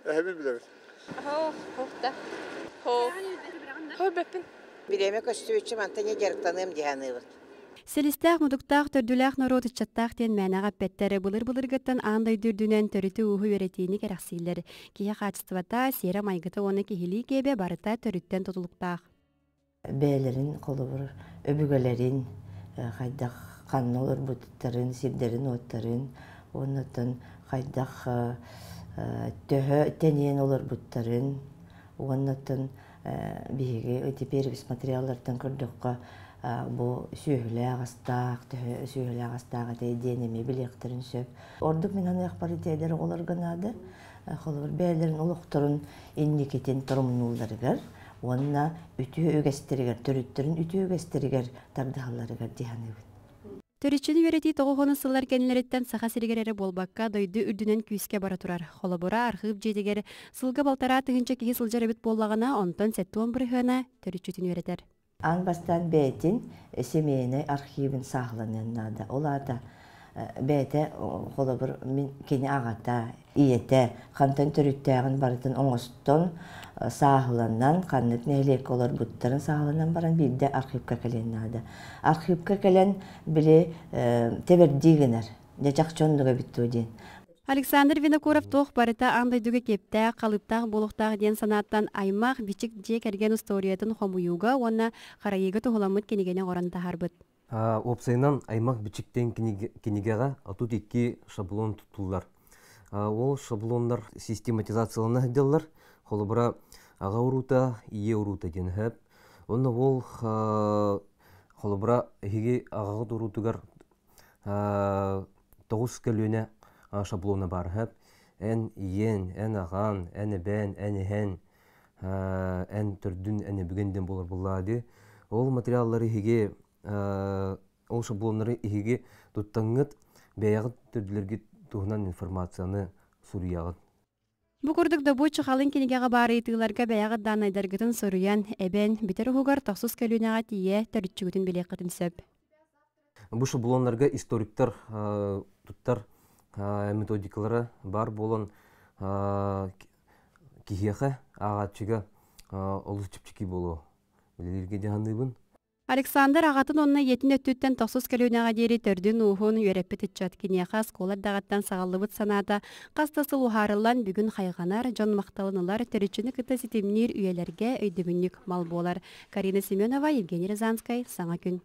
Hemen bilemedim. Hohta. Hobbepin. Билеме көстүчү мантаня жарыктаным диханыбыт. Селистах мудуктах төрдүлэх норот ичаттах тен мәнага петтері былыр-былыргыттан андай дүрдүнен төрүтү уху веретини керексилер. Кия качествата сера майгыты оны кихили кебе барыта төрүттен тотулуктах. Бәлерин колубур, өбүгөлерин, хайдах каннолор буттарын, сирдерин оттарын, оннотон хайдах төһө тенен олор буттарын, оннотон биһиги өтипербис материаллардан көрдөккө бу сүйөлө агастак, төһө сүйөлө агастак денеме билектерин сөп. Ордук мен аны акбар идеялары олар ганады. Холор бәлерин улуктурун инникетин турумнуларыгар, онна үтү өгестеригер, төрүттөрүн үтү өгестеригер тардыхаларыгар диханыбыт. Төрүчүнү верети тогохону сылар кенилереттен саха сиригерери болбакка дойду үрдүнен күүскө бара турар. Холобура архив жедигер сылга балтара тыгынча киги сылжарабит боллагана онтон сеттуон бырыхына төрүчүтүн веретер. Ан бастан бәйтин семейный архивин сахланыннада. Оларда бәйте холобур мен кени агата, иете, хантан төрүттәгін бардын оңостон сахланнан, қаннет нәйлек олар буттарын сахланнан баран бирде архивка кәленнада. Архивка кәлен біле тебердигенер, дечақчондуға битту ден. Александр Винокуров тох барыта андай дүгө кепте калыптах болохтах ден санаттан аймак бичик же керген историятын хомуюга онна харайыга тухуламыт кенигене оранта харбыт. Опсайнан аймак бичиктен кенигега атут 2 шаблон тутулар. Ол шаблондар систематизациялана деллар. Холобура ага урута, ие урута ден хэп. Онна ол холобура хиги ага урутугар 9 көлөне шаблона бар хэп. Эн иен, эн аган, эн бен, эн хен, эн төрдүн, эн бүгенден болар булады. Ол материаллары хиги ол шаблонлары хиги туттаңыт бәягыт төрдүлерге туһунан информацияны сурыягыт. Бу курдук бу чахалын кенигега бары итыларга бәягыт данайдаргытын соруян эбен битер хугар тахсус көлүнага тие төрүчүгүтүн билекытын сөп. Бу шаблонларга историктар туттар методикалары бар болон кихеха агачыга олучупчики болу. Билерге жаһаныбын. Александр агатын онна етин өттүттен тахсус көлүнага дери төрдүн ухун үйрөппит ичат кинеха сколар дагаттан сагаллыбыт санаата кастасыл ухарылан бүгүн хайганар жон макталынылар төрүчүнү кыта ситимнир үйелерге өйдөмүнүк мал болар. Карина Семенова, Евгений Рязанская, Саңа күн.